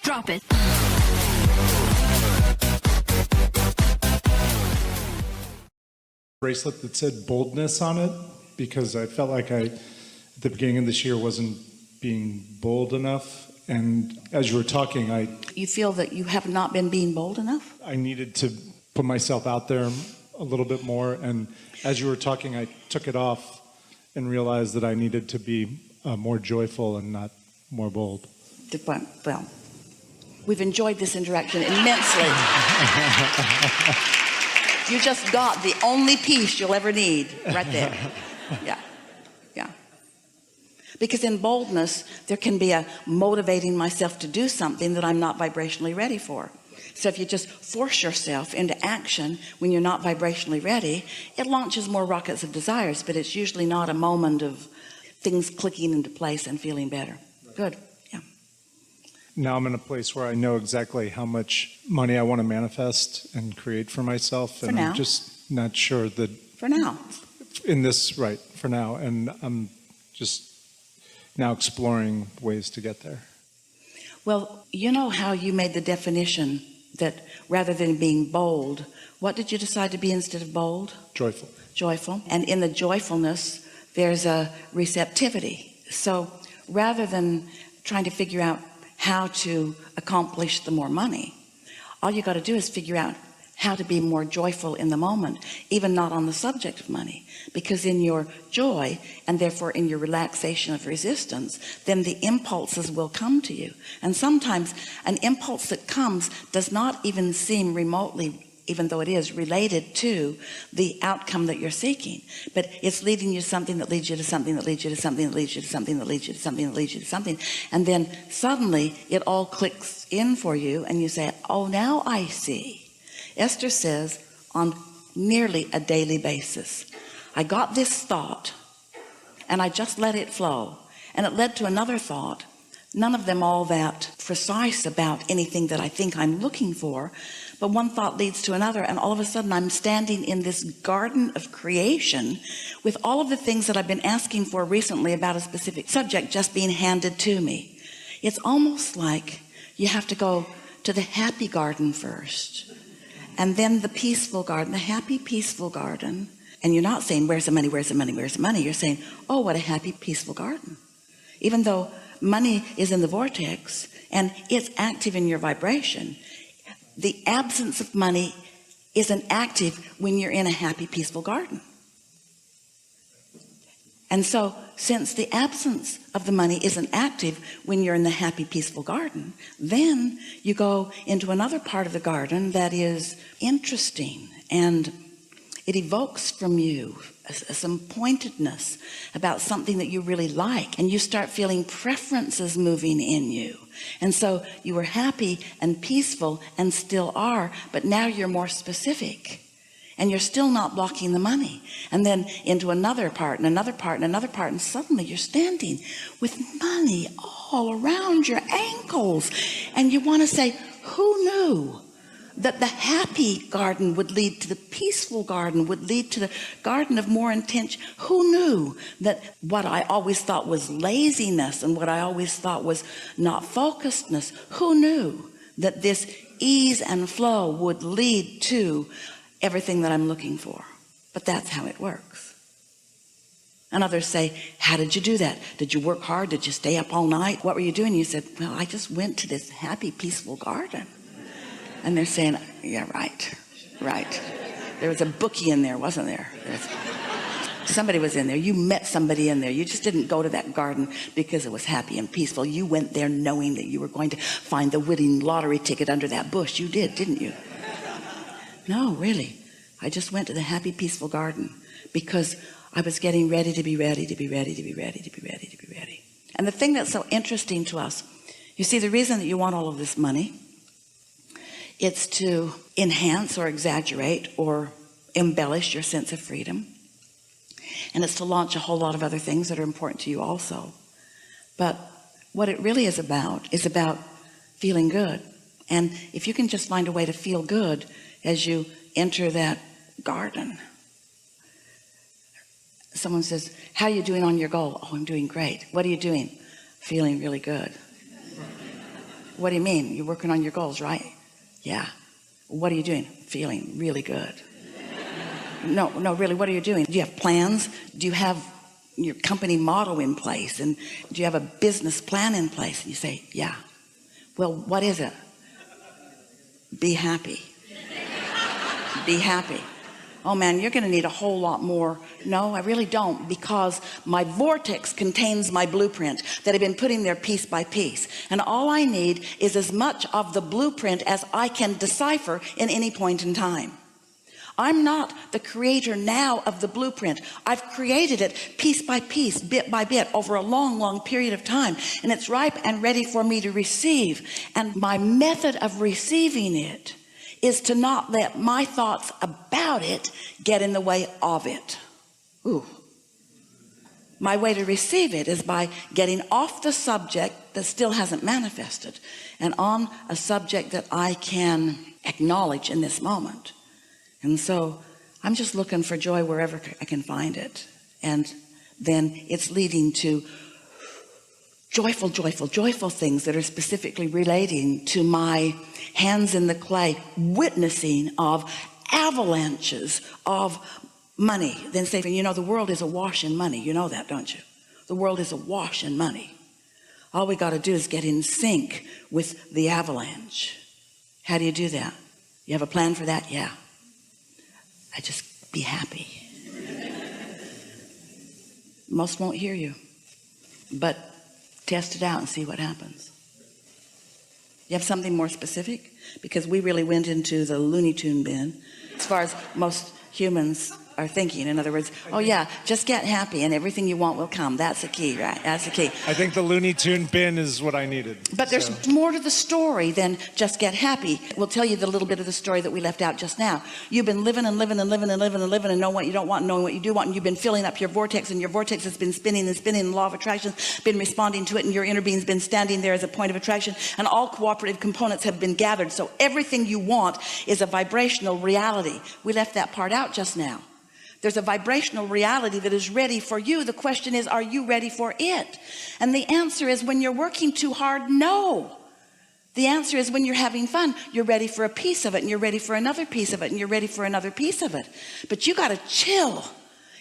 Drop it. Bracelet that said boldness on it, because I felt like I, at the beginning of this year, wasn't being bold enough. And as you were talking, You feel that you have not been being bold enough? I needed to put myself out there a little bit more. And as you were talking, I took it off and realized that I needed to be more joyful and not more bold. Well, we've enjoyed this interaction immensely. You just got the only piece you'll ever need right there. Yeah. Because in boldness, there can be a motivating myself to do something that I'm not vibrationally ready for. So if you just force yourself into action when you're not vibrationally ready, it launches more rockets of desires, but it's usually not a moment of things clicking into place and feeling better. Good. Yeah. Now I'm in a place where I know exactly how much money I want to manifest and create for myself. And now. I'm just not sure that For now. in this, right, for now. And I'm just now exploring ways to get there. Well, you know how you made the definition that rather than being bold, what did you decide to be instead of bold? Joyful. Joyful. And in the joyfulness, there's a receptivity. So rather than trying to figure out how to accomplish the more money, all you got to do is figure out how to be more joyful in the moment, even not on the subject of money, because in your joy and therefore in your relaxation of resistance, then the impulses will come to you. And sometimes an impulse that comes does not even seem remotely, even though it is related to the outcome that you're seeking, but it's leading you to something that leads you to something that leads you to something that leads you to something that leads you to something that leads you to something. And then suddenly it all clicks in for you and you say, oh, now I see. Esther says on nearly a daily basis, I got this thought and I just let it flow, and it led to another thought, none of them all that precise about anything that I think I'm looking for, but one thought leads to another, and all of a sudden I'm standing in this garden of creation with all of the things that I've been asking for recently about a specific subject just being handed to me. It's almost like you have to go to the happy garden first, and then the peaceful garden, the happy peaceful garden. And you're not saying where's the money, where's the money, where's the money. You're saying, oh, what a happy peaceful garden. Even though money is in the vortex and it's active in your vibration, the absence of money isn't active when you're in a happy peaceful garden. And so since the absence of the money isn't active when you're in the happy peaceful garden, then you go into another part of the garden that is interesting, and it evokes from you some pointedness about something that you really like, and you start feeling preferences moving in you. And so you were happy and peaceful and still are, but now you're more specific. And you're still not blocking the money, and then into another part and another part and another part, and suddenly you're standing with money all around your ankles, and you want to say, who knew that the happy garden would lead to the peaceful garden, would lead to the garden of more intention? Who knew that what I always thought was laziness and what I always thought was not focusedness, who knew that this ease and flow would lead to everything that I'm looking for? But that's how it works. And others say, how did you do that? Did you work hard? Did you stay up all night? What were you doing? You said, well, I just went to this happy peaceful garden. And they're saying, yeah, right. There was a bookie in there, wasn't there? Somebody was in there. You met somebody in there. You just didn't go to that garden because it was happy and peaceful. You went there knowing that you were going to find the winning lottery ticket under that bush. You did, didn't you? No, really. I just went to the happy, peaceful garden because I was getting ready to be ready, to be ready, to be ready, to be ready, to be ready. And the thing that's so interesting to us, you see, the reason that you want all of this money, it's to enhance or exaggerate or embellish your sense of freedom. And it's to launch a whole lot of other things that are important to you also. But what it really is about feeling good. And if you can just find a way to feel good as you enter that garden. Someone says, how are you doing on your goal? Oh, I'm doing great. What are you doing? Feeling really good. What do you mean? You're working on your goals, right? Yeah. What are you doing? Feeling really good. No, really, what are you doing? Do you have plans? Do you have your company motto in place? And do you have a business plan in place? And you say, yeah. Well, what is it? Be happy. Be happy. Oh man, you're going to need a whole lot more. No, I really don't, because my vortex contains my blueprint that I've been putting there piece by piece. And all I need is as much of the blueprint as I can decipher in any point in time. I'm not the creator now of the blueprint. I've created it piece by piece, bit by bit, over a long period of time. And it's ripe and ready for me to receive. And my method of receiving it is to not let my thoughts about it get in the way of it. Ooh. My way to receive it is by getting off the subject that still hasn't manifested and on a subject that I can acknowledge in this moment. And so I'm just looking for joy wherever I can find it. And then it's leading to joyful things that are specifically relating to my hands in the clay, witnessing of avalanches of money. Then say, you know, the world is awash in money. You know that, don't you? The world is awash in money. All we got to do is get in sync with the avalanche. How do you do that? You have a plan for that? Yeah. I just be happy. Most won't hear you, but test it out and see what happens. You have something more specific? Because we really went into the Looney Tune bin as far as most humans are thinking. In other words, oh yeah, just get happy and everything you want will come. That's the key, right? That's the key. I think the Looney Tune bin is what I needed. But there's more to the story than just get happy. We'll tell you the little bit of the story that we left out just now. You've been living and knowing what you don't want and knowing what you do want, and you've been filling up your vortex, and your vortex has been spinning and spinning, and the law of attraction been responding to it, and your inner being's been standing there as a point of attraction, and all cooperative components have been gathered. So everything you want is a vibrational reality. We left that part out just now. There's a vibrational reality that is ready for you. The question is, are you ready for it? And the answer is, when you're working too hard, no. The answer is, when you're having fun, you're ready for a piece of it, and you're ready for another piece of it, and you're ready for another piece of it. But you got to chill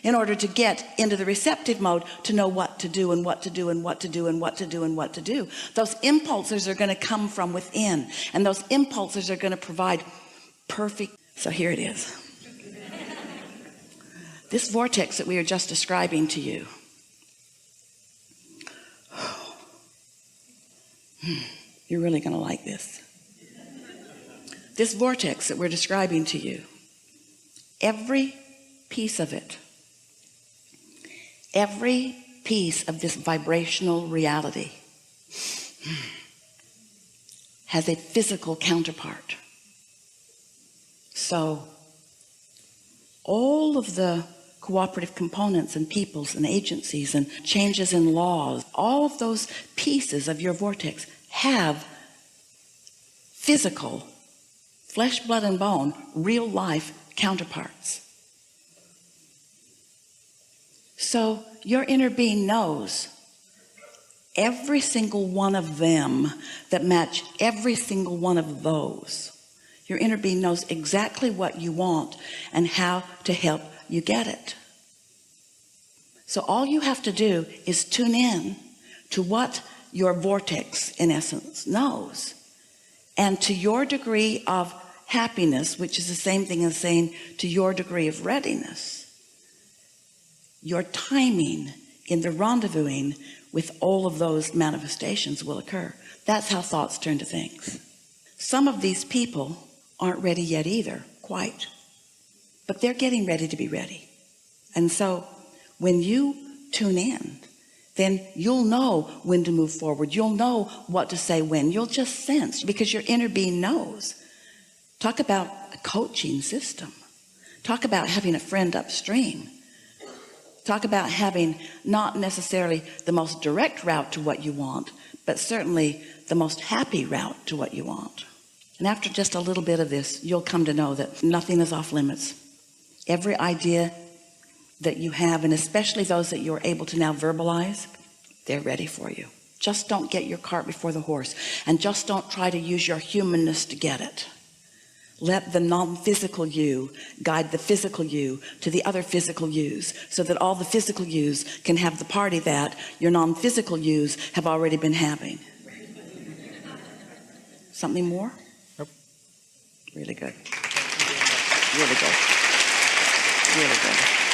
in order to get into the receptive mode, to know what to do and what to do and what to do and what to do and what to do. Those impulses are going to come from within, and those impulses are going to provide perfect. So here it is. This vortex that we are just describing to you. You're really going to like this. This vortex that we're describing to you, every piece of it, every piece of this vibrational reality has a physical counterpart. So all of the cooperative components and peoples and agencies and changes in laws, all of those pieces of your vortex have physical, flesh, blood, and bone, real life counterparts. So your inner being knows every single one of them that match every single one of those. Your inner being knows exactly what you want and how to help you get it. So all you have to do is tune in to what your vortex, in essence, knows, and to your degree of happiness, which is the same thing as saying to your degree of readiness. Your timing in the rendezvousing with all of those manifestations will occur. That's how thoughts turn to things. Some of these people aren't ready yet either, quite, but they're getting ready to be ready. And so when you tune in, then you'll know when to move forward. You'll know what to say when. You'll just sense, because your inner being knows. Talk about a coaching system. Talk about having a friend upstream. Talk about having not necessarily the most direct route to what you want, but certainly the most happy route to what you want. And after just a little bit of this, you'll come to know that nothing is off limits. Every idea that you have, and especially those that you're able to now verbalize, they're ready for you. Just don't get your cart before the horse, and just don't try to use your humanness to get it. Let the non-physical you guide the physical you to the other physical yous, so that all the physical yous can have the party that your non-physical yous have already been having. Something more? Nope. Really good. Really good. Really good.